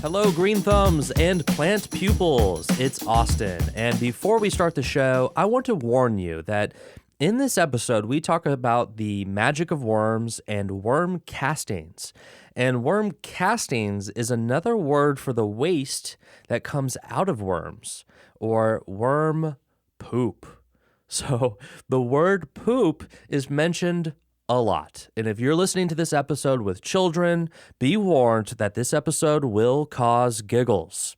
Hello, green thumbs and plant pupils. It's Austin. And before we start the show, I want to warn you that in this episode, we talk about the magic of worms and worm castings. And worm castings is another word for the waste that comes out of worms, or worm poop. So the word poop is mentioned a lot. And if you're listening to this episode with children, be warned that this episode will cause giggles.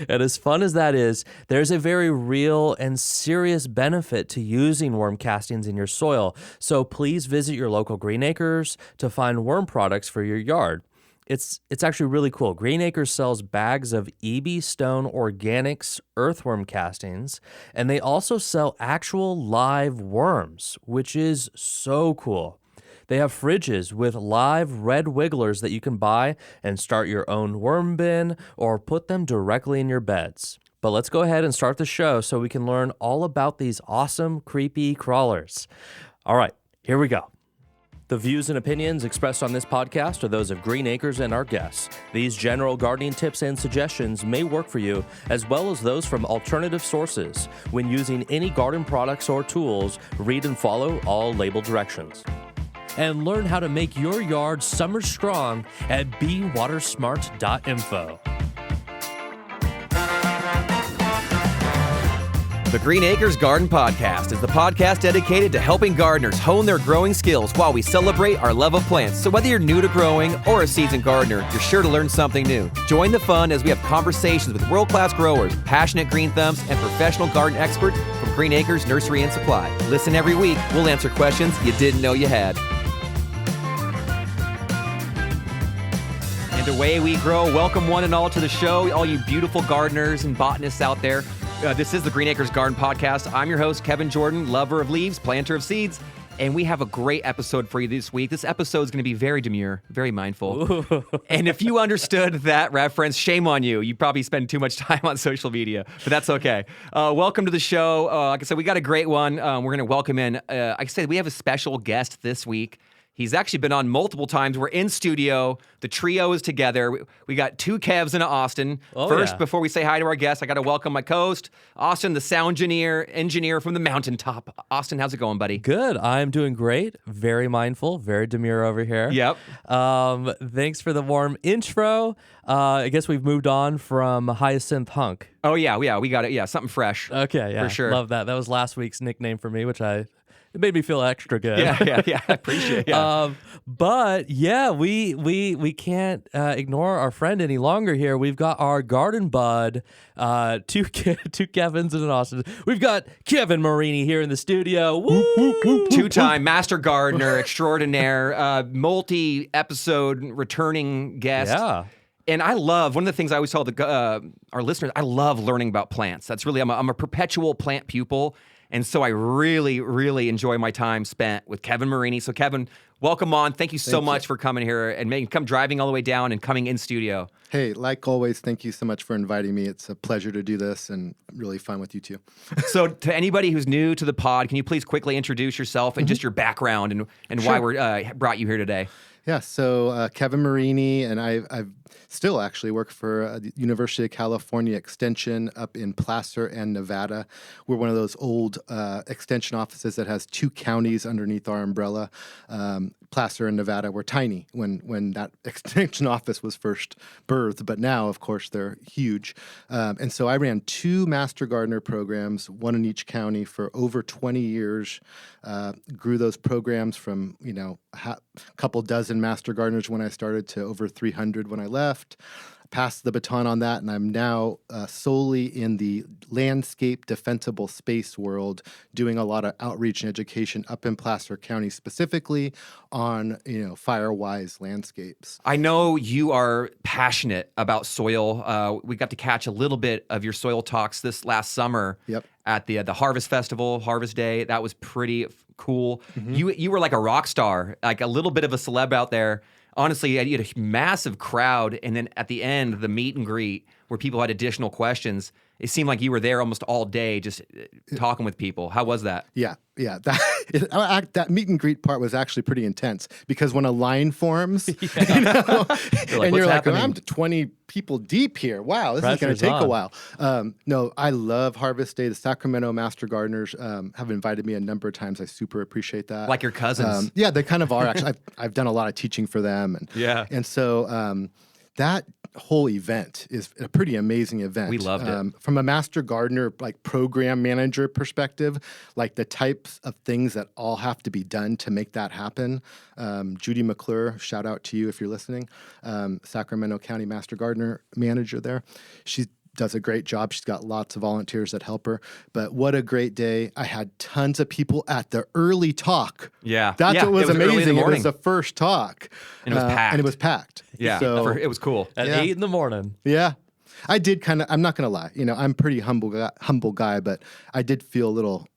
And as fun as that is, there's a very real and serious benefit to using worm castings in your soil. So please visit your local Green Acres to find worm products for your yard. It's actually really cool. Green Acres sells bags of EB Stone Organics earthworm castings, and they also sell actual live worms, which is so cool. They have fridges with live red wigglers that you can buy and start your own worm bin or put them directly in your beds. But let's go ahead and start the show so we can learn all about these awesome, creepy crawlers. All right, here we go. The views and opinions expressed on this podcast are those of Green Acres and our guests. These general gardening tips and suggestions may work for you, as well as those from alternative sources. When using any garden products or tools, read and follow all label directions. And learn how to make your yard summer strong at bewatersmart.info. The Green Acres Garden Podcast is the podcast dedicated to helping gardeners hone their growing skills while we celebrate our love of plants. So whether you're new to growing or a seasoned gardener, you're sure to learn something new. Join the fun as we have conversations with world-class growers, passionate green thumbs, and professional garden experts from Green Acres Nursery and Supply. Listen every week. We'll answer questions you didn't know you had. And away we grow. Welcome one and all to the show, all you beautiful gardeners and botanists out there. This is the Green Acres Garden Podcast. I'm your host, Kevin Jordan, lover of leaves, planter of seeds, and we have a great episode for you this week. This episode is going to be very demure, very mindful. And if you understood that reference, shame on you. You probably spend too much time on social media, but that's okay. Welcome to the show. Like I said, we got a great one. We're going to welcome in, like I said, we have a special guest this week. He's actually been on multiple times. We're in studio. The trio is together. We got two Kevs and an Austin. First, before we say hi to our guests, I got to welcome my co-host, Austin, the sound engineer from the mountaintop. Austin, how's it going, buddy? Good. I'm doing great. Very mindful. Very demure over here. Yep. Thanks for the warm intro. I guess we've moved on from Hyacinth Hunk. Oh, yeah. We got it. Yeah, something fresh. Okay, yeah. For sure. Love that. That was last week's nickname for me, which it made me feel extra good. Yeah. I appreciate it. But yeah, we can't ignore our friend any longer here. We've got our garden bud, two Kevins and an Austin. We've got Kevin Marini here in the studio. Woo! Two-time Master Gardener extraordinaire, multi-episode returning guest. Yeah. And I love, one of the things I always tell our listeners, I love learning about plants. That's really, I'm a perpetual plant pupil. And so I really, really enjoy my time spent with Kevin Marini. So Kevin, welcome on. Thank you so much for coming here and come driving all the way down and coming in studio. Hey, like always, thank you so much for inviting me. It's a pleasure to do this and really fun with you too. So to anybody who's new to the pod, can you please quickly introduce yourself and just your background and why we brought you here today? Yeah, so Kevin Marini, and I've still actually work for the University of California Extension up in Placer and Nevada. We're one of those old extension offices that has two counties underneath our umbrella. Placer and Nevada were tiny when that extension office was first birthed, but now, of course, they're huge. And so I ran two Master Gardener programs, one in each county for over 20 years. Grew those programs from, a couple dozen Master Gardeners when I started to over 300 when I left. Passed the baton on that, and I'm now solely in the landscape defensible space world, doing a lot of outreach and education up in Placer County, specifically on fire-wise landscapes. I know you are passionate about soil. We got to catch a little bit of your soil talks this last summer. Yep. At the Harvest Festival, Harvest Day. That was pretty cool. Mm-hmm. You were like a rock star, like a little bit of a celeb out there. Honestly, you had a massive crowd, and then at the end, the meet and greet where people had additional questions. It seemed like you were there almost all day just talking with people. How was that? Yeah. That meet and greet part was actually pretty intense because when a line forms, and you're like, I'm 20 people deep here. Wow, this is going to take a while. No, I love Harvest Day. The Sacramento Master Gardeners have invited me a number of times. I super appreciate that. Like your cousins. Yeah, they kind of are actually. I've done a lot of teaching for them. And so that whole event is a pretty amazing event. We loved it. From a Master Gardener, like program manager perspective, like the types of things that all have to be done to make that happen. Judy McClure, shout out to you if you're listening, Sacramento County Master Gardener manager there. She does a great job. She's got lots of volunteers that help her. But what a great day. I had tons of people at the early talk. Yeah. That's what was amazing. It morning. was the first talk. And it was packed. Yeah. So it was cool. At 8 in the morning. Yeah. I did I'm not going to lie. I'm pretty humble guy, but I did feel a little,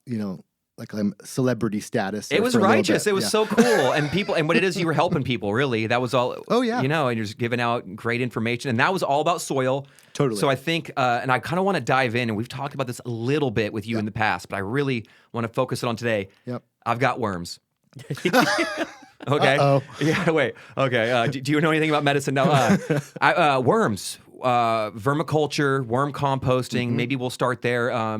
like I'm celebrity status. It was righteous. It was so cool. And what it is, you were helping people, really. That was all. Oh, yeah. And you're just giving out great information. And that was all about soil. Totally. So I think, and I kind of want to dive in, and we've talked about this a little bit with you in the past, but I really want to focus it on today. Yep. I've got worms. Okay. Uh-oh. Yeah, wait. Okay. Do you know anything about medicine? No. Worms. Vermiculture, worm composting. Mm-hmm. Maybe we'll start there. I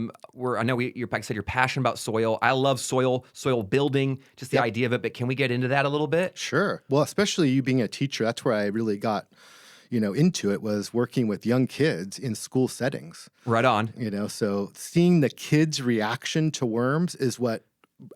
know like I said, you're passionate about soil. I love soil building, just the idea of it. But can we get into that a little bit? Sure. Well, especially you being a teacher, that's where I really got, into it, was working with young kids in school settings. Right on. So seeing the kids' reaction to worms is what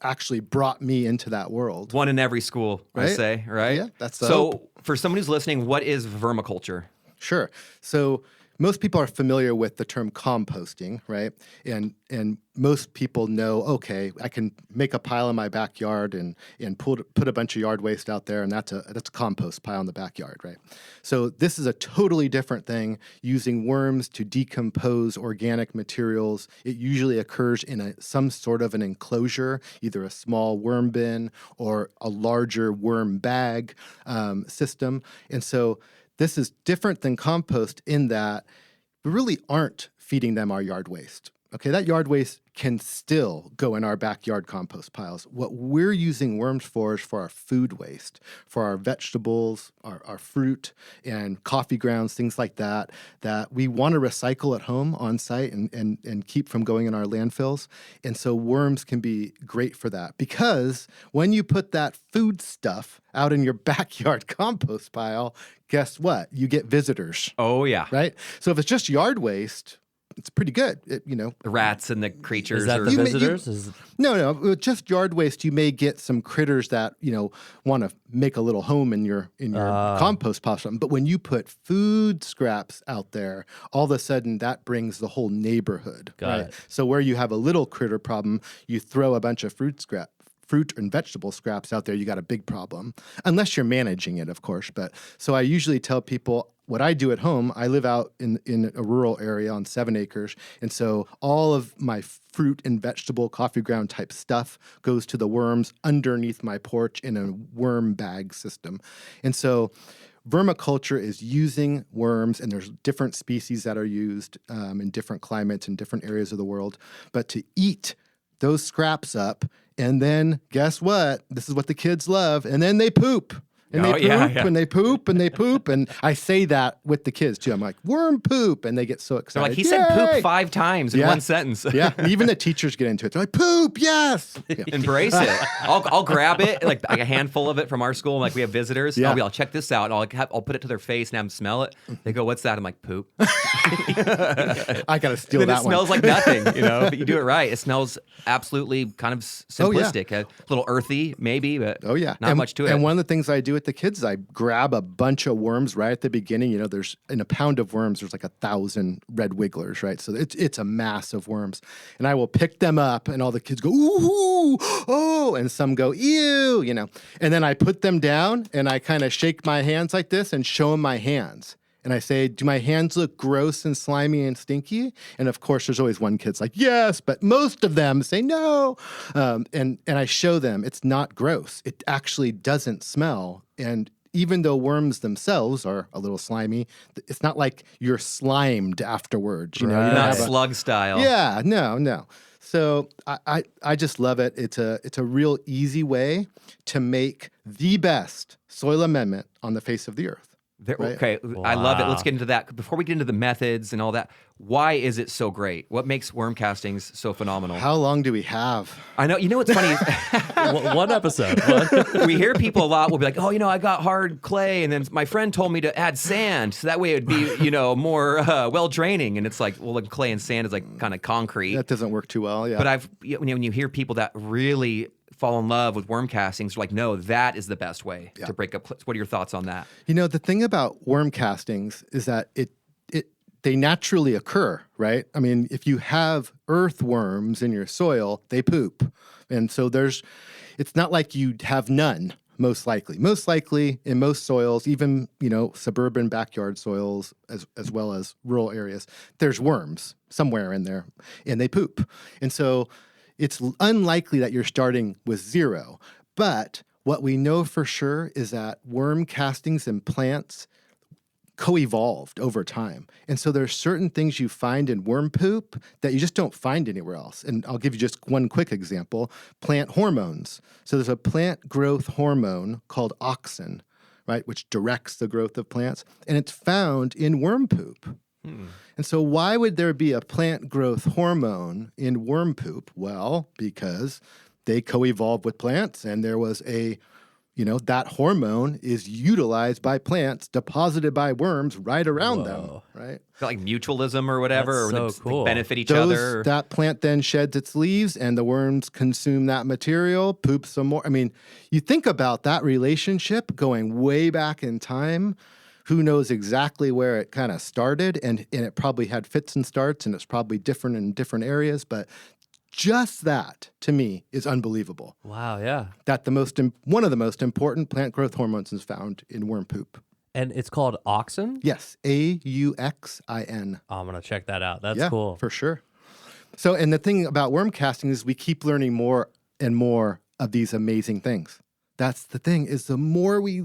actually brought me into that world. One in every school, right? I say, right? Yeah, that's the so. hope. For someone who's listening, what is vermiculture? Sure. So most people are familiar with the term composting, right? And most people know, okay, I can make a pile in my backyard and put a bunch of yard waste out there, and that's a compost pile in the backyard, right? So this is a totally different thing, using worms to decompose organic materials. It usually occurs in some sort of an enclosure, either a small worm bin or a larger worm bag system. And so this is different than compost in that we really aren't feeding them our yard waste. Okay, that yard waste can still go in our backyard compost piles. What we're using worms for is for our food waste, for our vegetables, our fruit, and coffee grounds, things like that we want to recycle at home on site and keep from going in our landfills. And so worms can be great for that, because when you put that food stuff out in your backyard compost pile, guess what? You get visitors. Oh, yeah. Right? So if it's just yard waste, it's pretty good. The rats and the creatures. Is that the visitors? No. Just yard waste. You may get some critters that want to make a little home in your compost pile. But when you put food scraps out there, all of a sudden that brings the whole neighborhood. Got it. So where you have a little critter problem, you throw a bunch of fruit and vegetable scraps out there, you got a big problem, unless you're managing it, of course. But so I usually tell people what I do at home. I live out in a rural area on 7 acres. And so all of my fruit and vegetable coffee ground type stuff goes to the worms underneath my porch in a worm bag system. And so vermiculture is using worms, and there's different species that are used in different climates and different areas of the world. But to eat those scraps up, and then guess what? This is what the kids love. And then they poop. And they poop, and they poop, and they poop. And I say that with the kids, too. I'm like, worm poop. And they get so excited. They're like, he said poop 5 times in one sentence. Yeah. Even the teachers get into it. They're like, poop, yes. Yeah. Embrace it. I'll grab it, like a handful of it from our school. Like, we have visitors. Yeah. I'll check this out. I'll put it to their face and have them smell it. They go, what's that? I'm like, poop. I got to steal that one. It smells like nothing, but you do it right. It smells absolutely kind of simplistic. A little earthy, maybe, but not much to it. And one of the things I do with the kids is I grab a bunch of worms right at the beginning. There's in a pound of worms, there's like 1,000 red wigglers, right? So it's a mass of worms. And I will pick them up, and all the kids go, ooh, oh, and some go, ew, And then I put them down, and I kind of shake my hands like this and show them my hands. And I say, do my hands look gross and slimy and stinky? And of course, there's always one kid's like, yes, but most of them say no. And I show them it's not gross. It actually doesn't smell. And even though worms themselves are a little slimy, it's not like you're slimed afterwards. You know, you don't Not have slug style. Yeah, no. So I just love it. It's a real easy way to make the best soil amendment on the face of the earth. Right? Okay, I love it. Let's get into that. Before we get into the methods and all that, why is it so great? What makes worm castings so phenomenal? How long do we have? I know. You know what's funny? One episode. We hear people a lot will be like, oh, I got hard clay, and then my friend told me to add sand, so that way it'd be, more well-draining. And it's like, well, like clay and sand is like kind of concrete. That doesn't work too well, yeah. But when you hear people that really fall in love with worm castings, they're like, no, that is the best way to break up. What are your thoughts on that? The thing about worm castings is that they naturally occur, right? I mean, if you have earthworms in your soil, they poop. And so it's not like you have none, most likely. Most likely in most soils, even, suburban backyard soils, as well as rural areas, there's worms somewhere in there and they poop. And so it's unlikely that you're starting with zero. But what we know for sure is that worm castings in plants co-evolved over time. And so there's certain things you find in worm poop that you just don't find anywhere else. And I'll give you just one quick example, plant hormones. So there's a plant growth hormone called auxin, right, which directs the growth of plants, and it's found in worm poop. And so why would there be a plant growth hormone in worm poop? Well, because they co-evolved with plants, and there was that hormone is utilized by plants, deposited by worms right around them, right? Is that like mutualism or whatever? That's so cool. They benefit each other? That plant then sheds its leaves, and the worms consume that material, poop some more. I mean, you think about that relationship going way back in time. Who knows exactly where it kind of started, and it probably had fits and starts, and it's probably different in different areas, but just that, to me, is unbelievable. Wow, yeah. That one of the most important plant growth hormones is found in worm poop. And it's called auxin? Yes, AUXIN. Oh, I'm going to check that out. That's Yeah, cool. for sure. So, and the thing about worm casting is we keep learning more and more of these amazing things. That's the thing, is the more we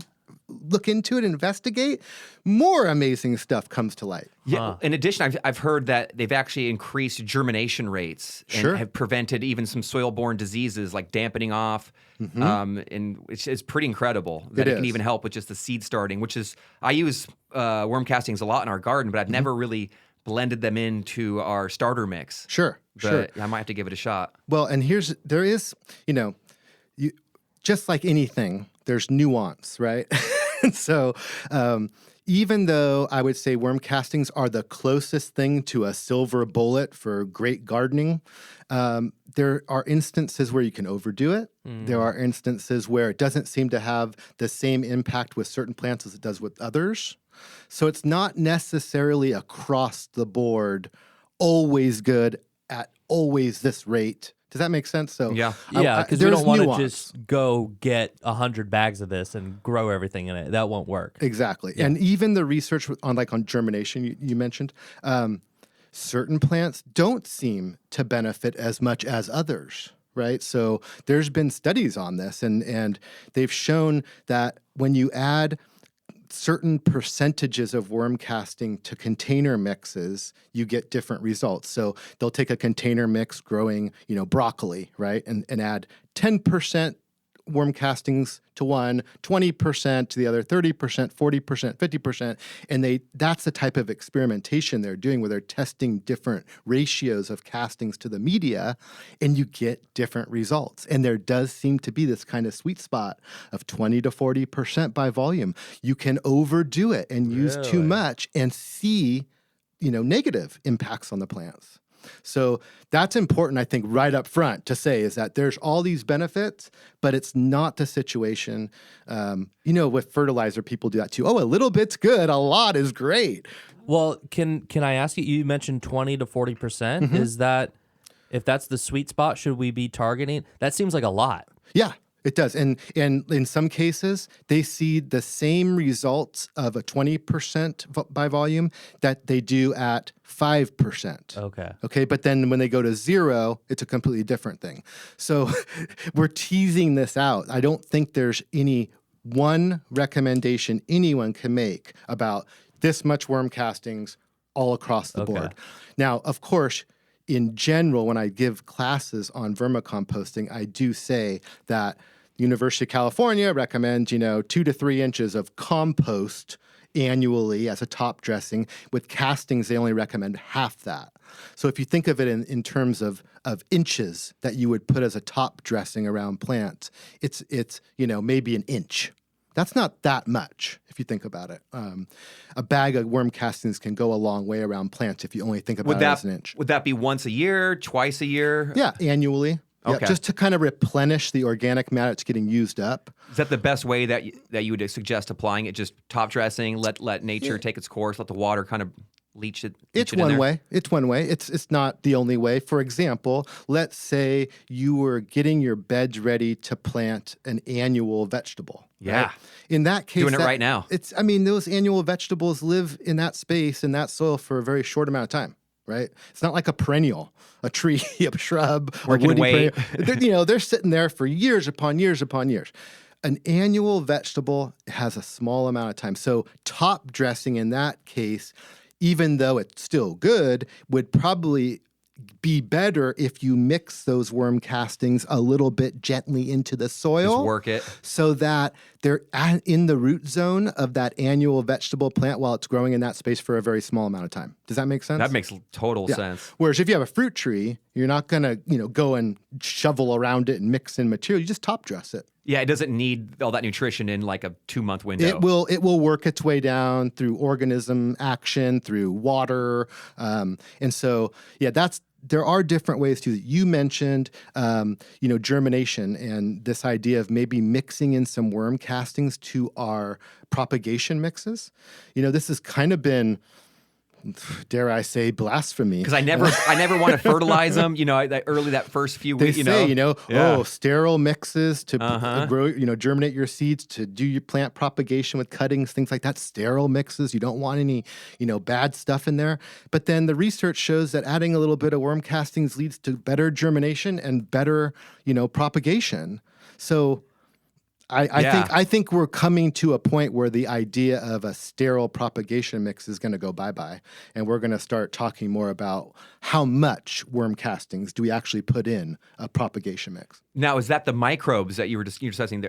look into it, investigate, more amazing stuff comes to light. Yeah. In addition, I've heard that they've actually increased germination rates and have prevented even some soil-borne diseases like dampening off. And it's pretty incredible that it can even help with just the seed starting, which is, I use worm castings a lot in our garden, but I've never really blended them into our starter mix. Sure. I might have to give it a shot. Well, and there is, just like anything, there's nuance, right? And so even though I would say worm castings are the closest thing to a silver bullet for great gardening, there are instances where you can overdo it. There are instances where it doesn't seem to have the same impact with certain plants as it does with others. So it's not necessarily across the board always good at always this rate. Does that make sense? So yeah, because we don't want to just go get 100 bags of this and grow everything in it. That won't work. Exactly. Yeah. And even the research on germination you mentioned, certain plants don't seem to benefit as much as others, right? So there's been studies on this, and they've shown that when you add certain percentages of worm casting to container mixes, you get different results. So they'll take a container mix growing, broccoli, right? And add 10% worm castings to one, 20% to the other, 30%, 40%, 50%. And that's the type of experimentation they're doing where they're testing different ratios of castings to the media, and you get different results. And there does seem to be this kind of sweet spot of 20 to 40% by volume. You can overdo it and use too much and see, negative impacts on the plants. So that's important, I think, right up front to say is that there's all these benefits, but it's not the situation. With fertilizer, people do that too. Oh, a little bit's good. A lot is great. Well, can I ask you, you mentioned 20 to 40%. Is that, if that's the sweet spot, should we be targeting? That seems like a lot. Yeah. It does. And in some cases, they see the same results of a 20% by volume that they do at 5%. Okay. But then when they go to 0, it's a completely different thing. So we're teasing this out. I don't think there's any one recommendation anyone can make about this much worm castings all across the board. Now, of course, in general, when I give classes on vermicomposting, I do say that University of California recommends, 2 to 3 inches of compost annually as a top dressing. With castings, they only recommend half that. So if you think of it in terms of inches that you would put as a top dressing around plants, it's maybe an inch. That's not that much if you think about it. A bag of worm castings can go a long way around plants if you only think about it as an inch. Would that be once a year, twice a year? Yeah, annually. Okay. Yeah, just to kind of replenish the organic matter that's getting used up. Is that the best way that you would suggest applying it? Just top dressing, let nature take its course, let the water kind of leach it. It's one way. It's one way. It's not the only way. For example, let's say you were getting your beds ready to plant an annual vegetable. Yeah. Right? In that case, doing it right now. Those annual vegetables live in that space, in that soil for a very short amount of time. Right? It's not like a perennial, a tree, a shrub, a woody perennial. They're sitting there for years upon years upon years. An annual vegetable has a small amount of time. So top dressing in that case, even though it's still good, would probably be better if you mix those worm castings a little bit gently into the soil. Just work it. So that they're in the root zone of that annual vegetable plant while it's growing in that space for a very small amount of time. Does that make sense? That makes total sense. Whereas if you have a fruit tree, you're not going to, go and shovel around it and mix in material. You just top dress it. Yeah, it doesn't need all that nutrition in like a 2-month window. It will work its way down through organism action, through water. And so, there are different ways to. You mentioned, germination and this idea of maybe mixing in some worm castings to our propagation mixes. This has kind of been, dare I say, blasphemy. Because I never want to fertilize them. That first few weeks. They say, sterile mixes to grow, germinate your seeds, to do your plant propagation with cuttings, things like that. Sterile mixes. You don't want any, bad stuff in there. But then the research shows that adding a little bit of worm castings leads to better germination and better, propagation. So I think we're coming to a point where the idea of a sterile propagation mix is going to go bye-bye, and we're going to start talking more about how much worm castings do we actually put in a propagation mix. Now, is that the microbes that you were discussing?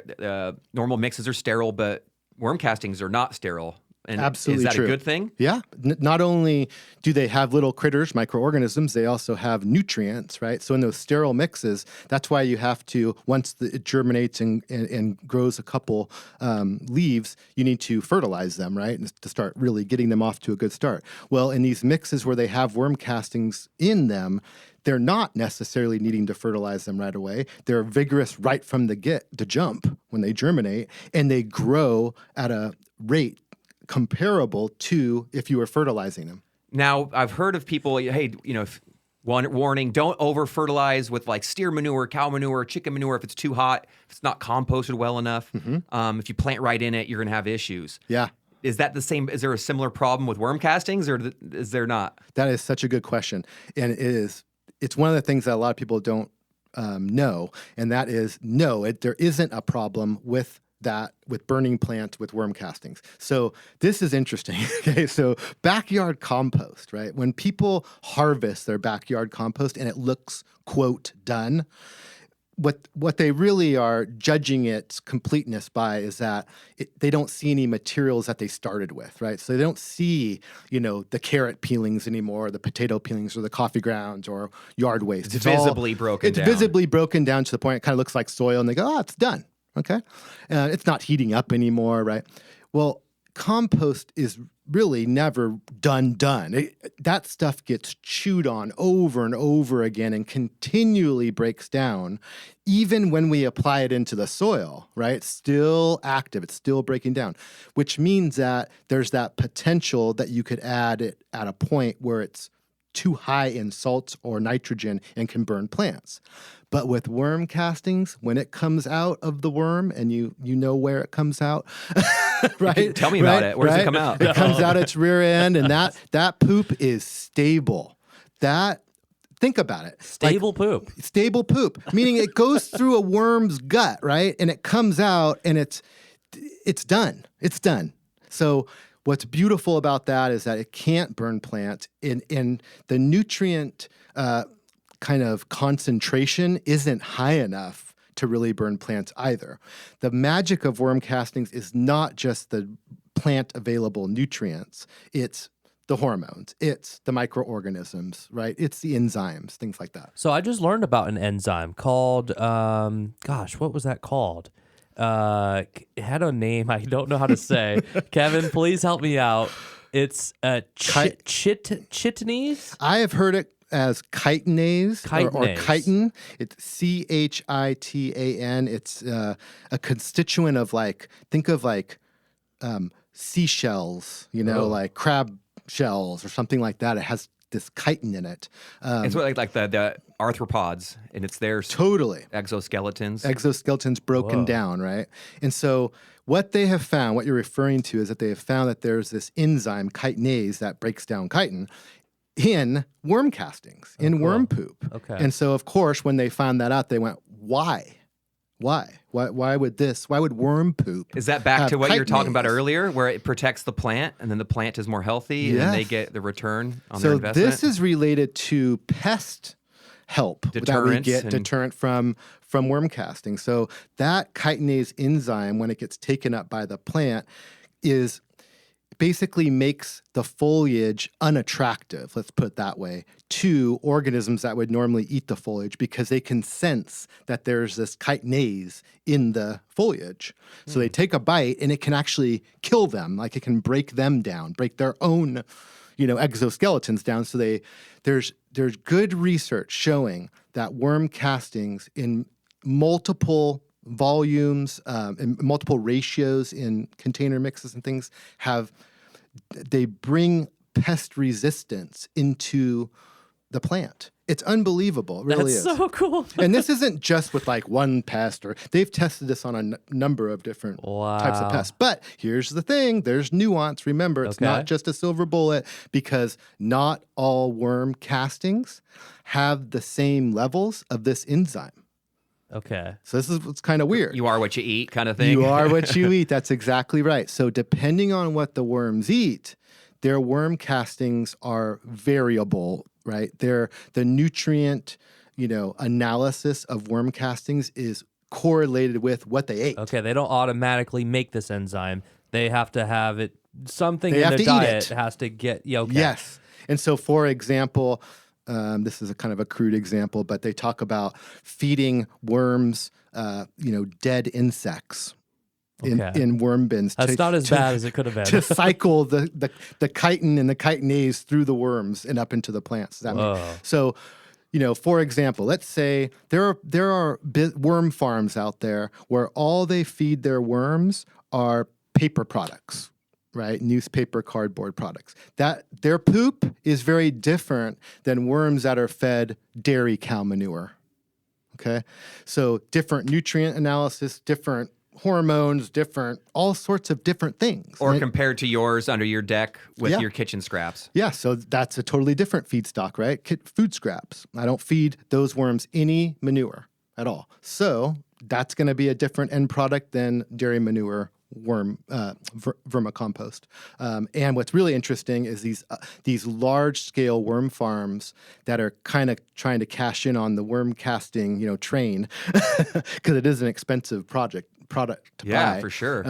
Normal mixes are sterile, but worm castings are not sterile. And absolutely is that true. a good thing? Yeah. Not only do they have little critters, microorganisms, they also have nutrients, right? So in those sterile mixes, that's why you have to, once it germinates and grows a couple leaves, you need to fertilize them, right? And to start really getting them off to a good start. Well, in these mixes where they have worm castings in them, they're not necessarily needing to fertilize them right away. They're vigorous right from the jump when they germinate, and they grow at a rate comparable to if you were fertilizing them. Now, I've heard of people, hey, warning, don't over fertilize with like steer manure, cow manure, chicken manure if it's too hot, if it's not composted well enough. Mm-hmm. If you plant right in it, you're going to have issues. Yeah. Is that the same? Is there a similar problem with worm castings, or is there not? That is such a good question. And it's one of the things that a lot of people don't know, and that is, there isn't a problem with burning plants with worm castings. So this is interesting. Okay, so backyard compost, right? When people harvest their backyard compost and it looks, quote, done, what they really are judging its completeness by is that they don't see any materials that they started with, right? So they don't see, the carrot peelings anymore, the potato peelings, or the coffee grounds, or yard waste. It's visibly broken down. It's visibly broken down to the point it kind of looks like soil, and they go, it's done. Okay. It's not heating up anymore, right? Well, compost is really never done. That stuff gets chewed on over and over again and continually breaks down, even when we apply it into the soil, right? It's still active. It's still breaking down, which means that there's that potential that you could add it at a point where it's too high in salts or nitrogen and can burn plants. But with worm castings, when it comes out of the worm, and you know where it comes out, right? Tell me about it. Where does it come out? It comes out its rear end, and that poop is stable. Think about it. Stable poop, meaning it goes through a worm's gut, right? And it comes out, and it's done. It's done. So what's beautiful about that is that it can't burn plants, in the nutrient kind of concentration isn't high enough to really burn plants either. The magic of worm castings is not just the plant available nutrients, it's the hormones, it's the microorganisms, right? It's the enzymes, things like that. So I just learned about an enzyme called, what was that called? It had a name I don't know how to say. Kevin, please help me out. It's chitinase? I have heard it as chitinase or Chitinase. chitin. It's CHITAN. It's a constituent of think of seashells, like crab shells or something like that. It has this chitin in it. It's like the arthropods, and it's their Totally. exoskeletons. Broken Whoa. down, right? And so what they have found, what you're referring to, is that they have found that there's this enzyme, chitinase, that breaks down chitin in worm castings, in worm poop. Okay. And so, of course, when they found that out, they went, why? Why would worm poop? Is that back to what you were talking about chitinase? earlier, where it protects the plant, and then the plant is more healthy, and then they Yes. get the return on their So investment? this is related to pest help that we Deterrence get, and- deterrent from worm casting. So that chitinase enzyme, when it gets taken up by the plant, is basically makes the foliage unattractive, let's put it that way, to organisms that would normally eat the foliage, because they can sense that there's this chitinase in the foliage. So they take a bite and it can actually kill them, like it can break them down, break their own exoskeletons down. So there's good research showing that worm castings in multiple volumes, in multiple ratios in container mixes and things they bring pest resistance into the plant. It's unbelievable. It really That's is. so cool. And this isn't just with one pest, or they've tested this on a number of different types of Wow. pests. But here's the thing, there's nuance. Remember, it's Okay. not just a silver bullet, because not all worm castings have the same levels of this enzyme. Okay. So this is what's kind of weird. You are what you eat kind of thing. You are what you eat. That's exactly right. So depending on what the worms eat, their worm castings are variable, right? The nutrient, analysis of worm castings is correlated with what they ate. Okay, they don't automatically make this enzyme. They have to have it, something They in have their to eat diet it. has to get, okay. Yes. And so, for example, this is a kind of a crude example, but they talk about feeding worms, dead insects Okay. in worm bins. That's not as bad as it could have been. To cycle the chitin and the chitinase through the worms and up into the plants. Whoa. So, for example, let's say there are worm farms out there where all they feed their worms are paper products, right? Newspaper, cardboard products. That their poop is very different than worms that are fed dairy cow manure. Okay, so different nutrient analysis, different hormones, different, all sorts of different things. Or And- compared to yours under your deck with Yeah. your kitchen scraps. Yeah, so that's a totally different feedstock, right? Food scraps. I don't feed those worms any manure at all. So that's going to be a different end product than dairy manure worm vermicompost. And what's really interesting is these large scale worm farms that are kind of trying to cash in on the worm casting train, because it is an expensive product to Yeah, buy. for sure.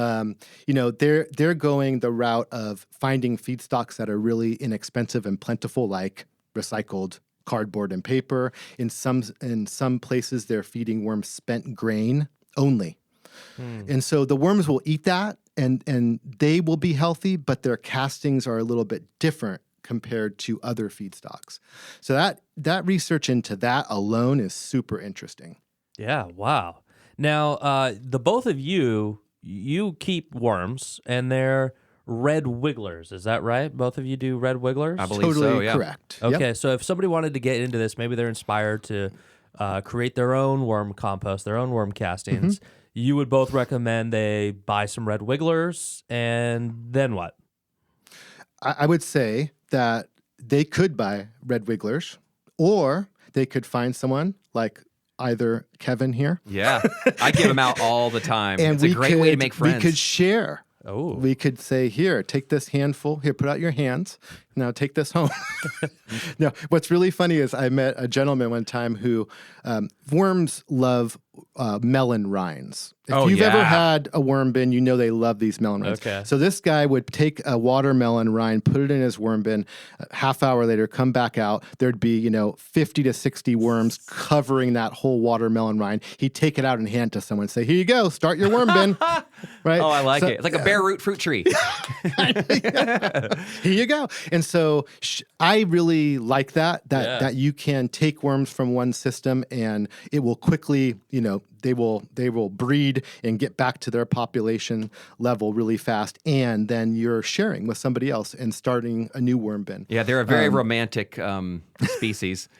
They're going the route of finding feedstocks that are really inexpensive and plentiful, like recycled cardboard and paper. In some places, they're feeding worms spent grain only. And so the worms will eat that and they will be healthy, but their castings are a little bit different compared to other feedstocks. So that research into that alone is super interesting. Yeah, wow. Now, the both of you keep worms, and they're red wigglers. Is that right? Both of you do red wigglers? I believe Totally so, yeah. correct. Yep. Okay, so if somebody wanted to get into this, maybe they're inspired to create their own worm compost, their own worm castings, you would both recommend they buy some red wigglers, and then what? I would say that they could buy red wigglers, or they could find someone like either Kevin here. Yeah, I give them out all the time. And it's a great way to make friends. We could share. Oh. We could say, here, take this handful. Here, put out your hands. Now take this home. No, what's really funny is I met a gentleman one time who worms love melon rinds. If you've ever had a worm bin, you know they love these melon rinds. Okay. So this guy would take a watermelon rind, put it in his worm bin, a half hour later, come back out. There'd be, 50 to 60 worms covering that whole watermelon rind. He'd take it out and hand it to someone and say, here you go, start your worm bin. Right? Oh, I like it. It's like a bare root fruit tree. Here you go. And so I really like that you can take worms from one system and it will quickly, they will breed and get back to their population level really fast. And then you're sharing with somebody else and starting a new worm bin. Yeah, they're a very romantic species.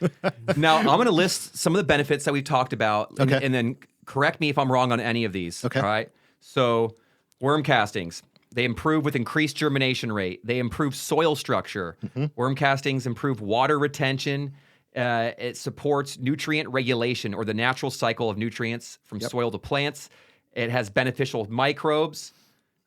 Now, I'm going to list some of the benefits that we've talked about and then correct me if I'm wrong on any of these. Okay. All right. So worm castings. They improve with increased germination rate. They improve soil structure. Worm castings improve water retention. It supports nutrient regulation or the natural cycle of nutrients from soil to plants. It has beneficial microbes,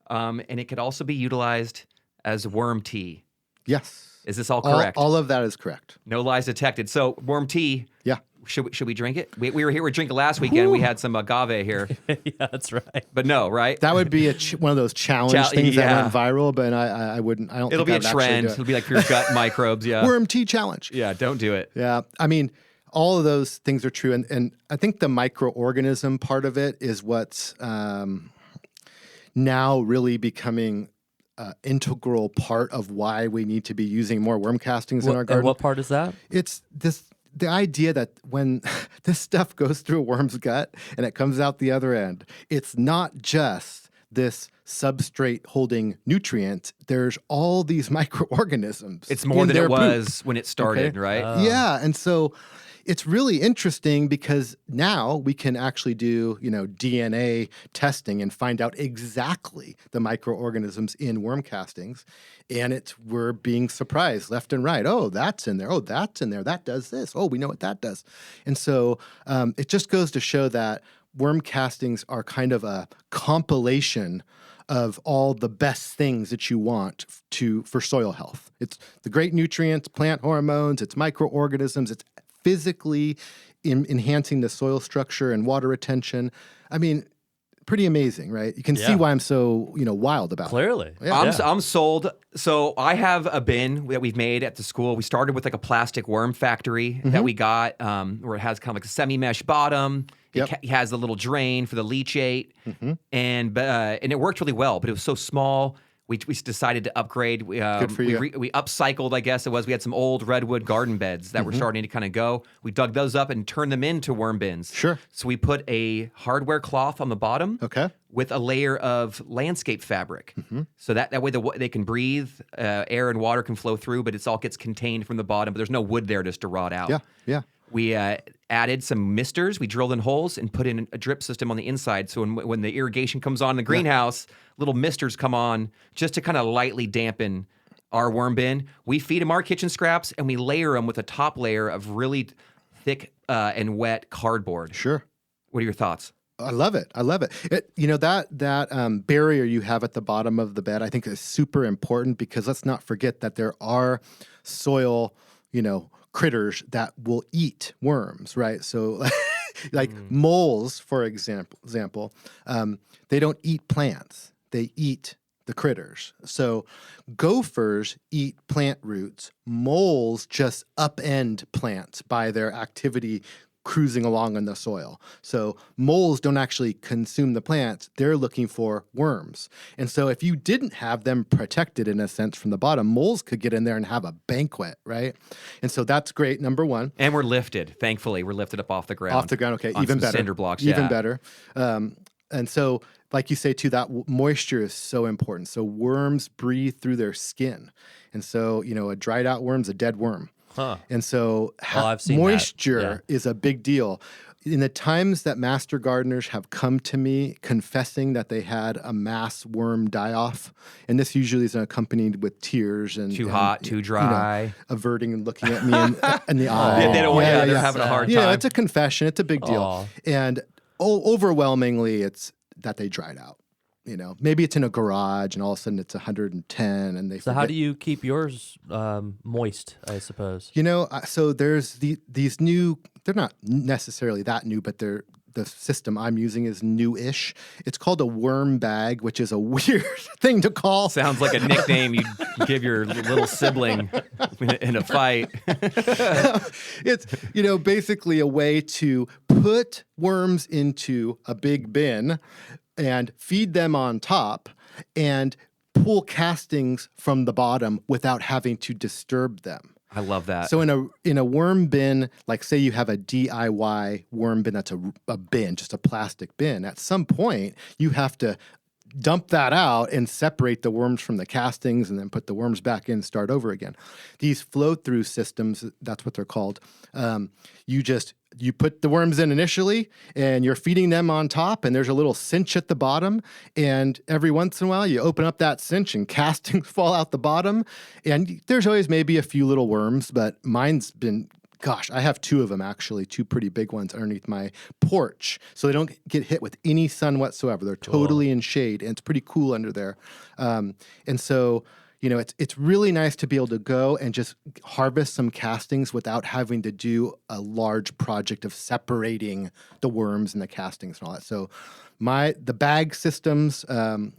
and it could also be utilized as worm tea. Yes. Is this all correct? All of that is correct. No lies detected. So worm tea. Yeah. Should we drink it? We were here. We were drinking last weekend. We had some agave here. Yeah, that's right. But no, right? That would be one of those challenge things that went viral, but I wouldn't. I don't. It'll think be a I would actually trend. do it. It'll be like for your gut microbes. Yeah. Worm tea challenge. Yeah. Don't do it. Yeah. I mean, all of those things are true, and I think the microorganism part of it is what's now really becoming integral part of why we need to be using more worm castings in our garden. And what part is that? It's the idea that when this stuff goes through a worm's gut and it comes out the other end, it's not just this substrate holding nutrient. There's all these microorganisms. It's more than it was when it started, Okay. right? Yeah. And so it's really interesting because now we can actually do, DNA testing and find out exactly the microorganisms in worm castings. And we're being surprised left and right. Oh, that's in there. Oh, that's in there. That does this. Oh, we know what that does. And so it just goes to show that worm castings are kind of a compilation of all the best things that you want for soil health. It's the great nutrients, plant hormones, it's microorganisms, it's physically enhancing the soil structure and water retention. I mean, pretty amazing, right? You can see why I'm so, wild about it. Clearly. Yeah. I'm sold. So I have a bin that we've made at the school. We started with like a plastic worm factory that we got where it has kind of like a semi-mesh bottom. Yep. It has a little drain for the leachate. And it worked really well, but it was so small. We decided to upgrade. Good for you. We upcycled, I guess it was. We had some old redwood garden beds that were starting to kind of go. We dug those up and turned them into worm bins. Sure. So we put a hardware cloth on the bottom with a layer of landscape fabric. So that way they can breathe, air and water can flow through, but it all gets contained from the bottom. But there's no wood there just to rot out. Yeah. We added some misters. We drilled in holes and put in a drip system on the inside. So when the irrigation comes on in the greenhouse, little misters come on just to kind of lightly dampen our worm bin. We feed them our kitchen scraps and we layer them with a top layer of really thick and wet cardboard. Sure. What are your thoughts? I love it. That barrier you have at the bottom of the bed, I think is super important because let's not forget that there are soil, critters that will eat worms, right? So like moles, for example, they don't eat plants. They eat the critters. So gophers eat plant roots. Moles just upend plants by their activity cruising along in the soil. So moles don't actually consume the plants. They're looking for worms. And so if you didn't have them protected in a sense from the bottom, moles could get in there and have a banquet, right? And so that's great, number one. And we're lifted, thankfully. We're lifted up off the ground. Off the ground, okay, on even some better. cinder blocks, even better. And so, like you say too, that moisture is so important. So worms breathe through their skin. And so, a dried out worm's a dead worm. Huh. And so I've seen moisture is a big deal. in the times that master gardeners have come to me confessing that they had a mass worm die-off, and this usually is accompanied with tears and Too hot, too dry, averting and looking at me in the eye. They don't want they're having a hard time. Yeah, it's a confession. It's a big deal. Aw. And overwhelmingly, it's that they dried out. Maybe it's in a garage and all of a sudden it's 110 and they So how do you keep yours moist, I suppose? So there's these new, they're not necessarily that new, but the system I'm using is new-ish. It's called a worm bag, which is a weird thing to call. Sounds like a nickname you'd give your little sibling in a fight. It's, basically a way to put worms into a big bin and feed them on top and pull castings from the bottom without having to disturb them. I love that. So in a worm bin, like say you have a DIY worm bin that's a bin, just a plastic bin, at some point you have to dump that out and separate the worms from the castings and then put the worms back in and start over again. These flow-through systems, that's what they're called. You put the worms in initially and you're feeding them on top and there's a little cinch at the bottom, and every once in a while you open up that cinch and castings fall out the bottom, and there's always maybe a few little worms, but mine's been, gosh, I have two of them actually, two pretty big ones underneath my porch, so they don't get hit with any sun whatsoever. They're totally in shade and it's pretty cool under there. And so it's really nice to be able to go and just harvest some castings without having to do a large project of separating the worms and the castings and all that. So the bag systems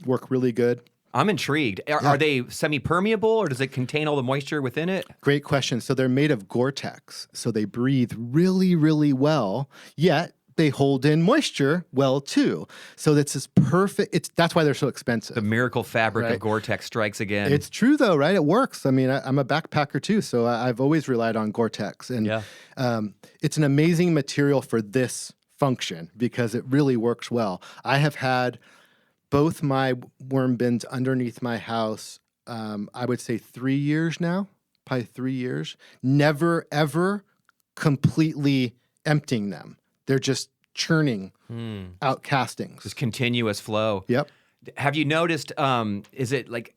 work really good. I'm intrigued. Are they semi-permeable or does it contain all the moisture within it? Great question. So they're made of Gore-Tex, so they breathe really, really well, yet they hold in moisture well too. So that's this perfect. That's why they're so expensive. The miracle fabric of Gore-Tex strikes again. It's true though, right? It works. I mean, I'm a backpacker too, so I've always relied on Gore-Tex, and it's an amazing material for this function because it really works well. I have had both my worm bins underneath my house, I would say 3 years now, probably 3 years. Never, ever completely emptying them. They're just churning out castings. Just continuous flow. Yep. Have you noticed, is it like,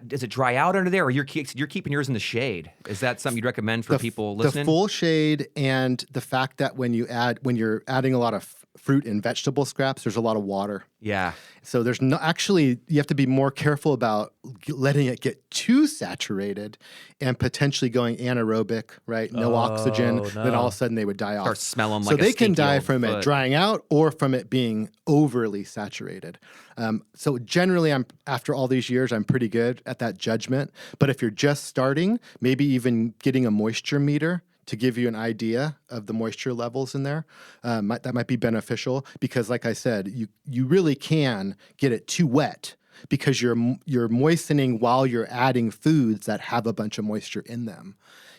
does it dry out under there, or you're keeping yours in the shade? Is that something you'd recommend for people listening? The full shade, and the fact that when you're adding a lot of fruit and vegetable scraps, there's a lot of water. Yeah. So you have to be more careful about letting it get too saturated and potentially going anaerobic, right? No oxygen. No. Then all of a sudden they would die off. Start smelling so like a they can stinky die old from foot. it drying out or from it being overly saturated. So generally, after all these years, I'm pretty good at that judgment. But if you're just starting, maybe even getting a moisture meter to give you an idea of the moisture levels in there, that might be beneficial, because like I said, you really can get it too wet because you're moistening while you're adding foods that have a bunch of moisture in them.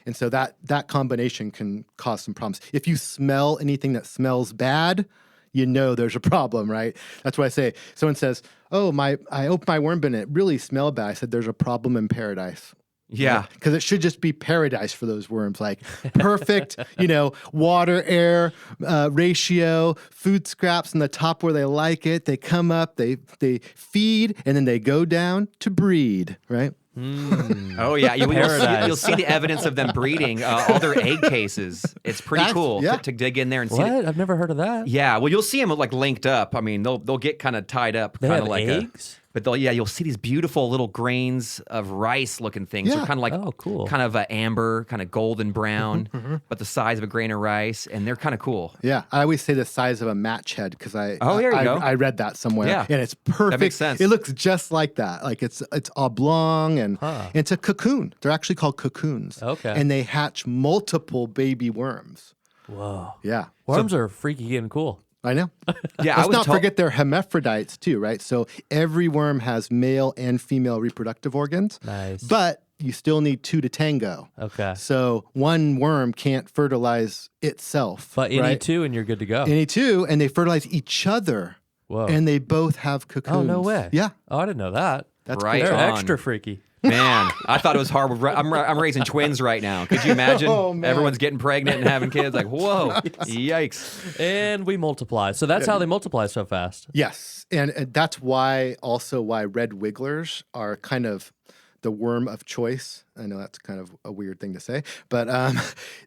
And so that combination can cause some problems. If you smell anything that smells bad, there's a problem, right? That's what I say. Someone says, I opened my worm bin and it really smelled bad. I said, there's a problem in paradise. Yeah. Because it should just be paradise for those worms, like perfect, water, air ratio, food scraps on the top where they like it. They come up, they feed, and then they go down to breed, right? Oh, yeah. You'll see the evidence of them breeding, all their egg cases. It's pretty cool to dig in there and see. What? I've never heard of that. Yeah. Well, you'll see them like linked up. I mean, they'll get kind of tied up. They kind have of like eggs? But you'll see these beautiful little grains of rice-looking things. Yeah. They're kind of like, cool. kind of amber, kind of golden brown, but the size of a grain of rice, and they're kind of cool. Yeah, I always say the size of a match head because there you go. I read that somewhere. Yeah. And it's perfect. That makes sense. It looks just like that. Like it's oblong and it's a cocoon. They're actually called cocoons. Okay. And they hatch multiple baby worms. Whoa. Yeah. Worms are freaky and cool. I know. Yeah, Let's not forget they're hermaphrodites too, right? So every worm has male and female reproductive organs. Nice. But you still need two to tango. Okay. So one worm can't fertilize itself. But you right? need two and you're good to go. You need two, and they fertilize each other. Whoa. And they both have cocoons. Oh, no way. Yeah. Oh, I didn't know that. That's Right cool. They're on. extra freaky. Man, I thought it was hard. I'm raising twins right now. Could you imagine? Oh, man. Everyone's getting pregnant and having kids. Like, whoa, yikes. And we multiply. So that's how they multiply so fast. Yes, and that's why red wigglers are kind of the worm of choice. I know that's kind of a weird thing to say, but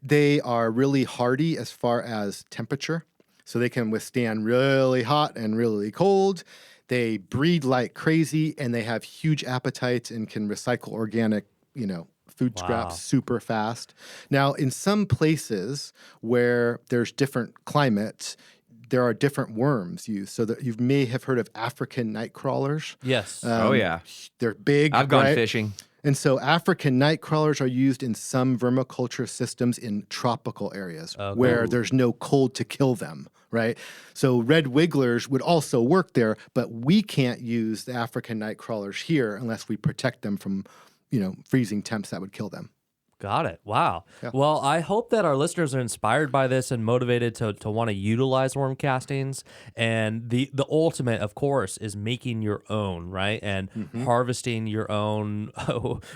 they are really hardy as far as temperature. So they can withstand really hot and really cold. They breed like crazy, and they have huge appetites and can recycle organic, food scraps super fast. Now, in some places where there's different climates, there are different worms used. So that you may have heard of African night crawlers. Yes. Oh, yeah. They're big. I've gone right? fishing. And so African night crawlers are used in some vermiculture systems in tropical areas where there's no cold to kill them, right? So red wigglers would also work there, but we can't use the African night crawlers here unless we protect them from, freezing temps that would kill them. Got it. Wow. Yeah. Well, I hope that our listeners are inspired by this and motivated to want to utilize worm castings. And the ultimate, of course, is making your own, right? And harvesting your own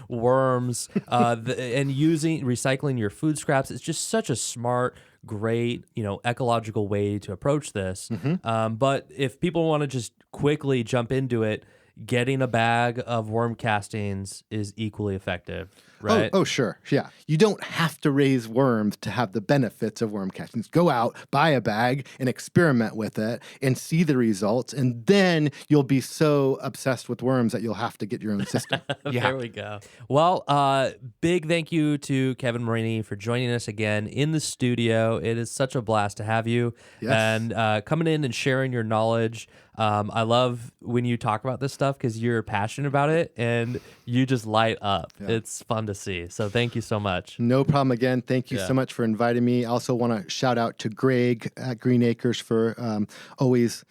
worms and recycling your food scraps. It's just such a smart, great, ecological way to approach this. But if people want to just quickly jump into it, getting a bag of worm castings is equally effective, right? Oh, sure. Yeah. You don't have to raise worms to have the benefits of worm castings. Go out, buy a bag, and experiment with it and see the results. And then you'll be so obsessed with worms that you'll have to get your own system. There we go. Well, big thank you to Kevin Marini for joining us again in the studio. It is such a blast to have you and coming in and sharing your knowledge. I love when you talk about this stuff because you're passionate about it and you just light up. Yeah. It's fun to see. So thank you so much. No problem again. Thank you so much for inviting me. I also want to shout out to Greg at Green Acres for always,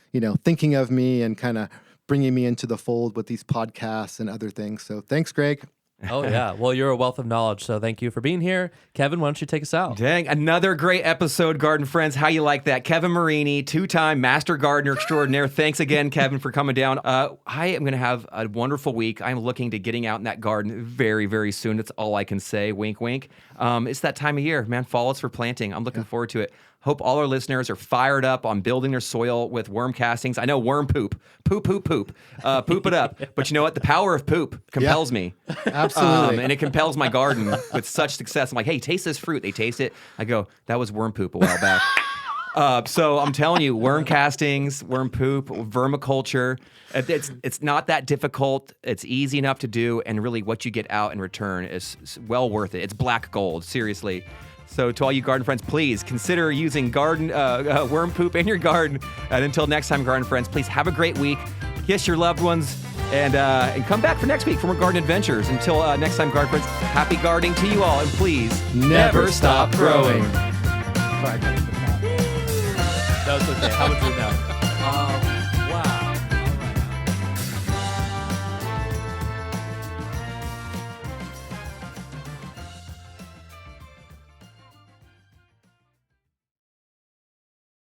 thinking of me and kind of bringing me into the fold with these podcasts and other things. So thanks, Greg. Oh, yeah. Well, you're a wealth of knowledge, so thank you for being here. Kevin, why don't you take us out? Dang, another great episode, garden friends. How you like that? Kevin Marini, 2-time Master Gardener Extraordinaire. Thanks again, Kevin, for coming down. I am going to have a wonderful week. I'm looking to getting out in that garden very, very soon. That's all I can say. Wink, wink. It's that time of year, man. Fall is for planting. I'm looking forward to it. Hope all our listeners are fired up on building their soil with worm castings. I know worm poop. Poop it up. But you know what? The power of poop compels me. Absolutely. And it compels my garden with such success. I'm like, hey, taste this fruit. They taste it. I go, that was worm poop a while back. So I'm telling you, worm castings, worm poop, vermiculture, it's not that difficult. It's easy enough to do. And really what you get out in return is well worth it. It's black gold, seriously. So to all you garden friends, please consider using worm poop in your garden. And until next time, garden friends, please have a great week. Kiss your loved ones and come back for next week for more garden adventures. Until next time, garden friends, happy gardening to you all. And please never stop growing. That was okay. How would you know?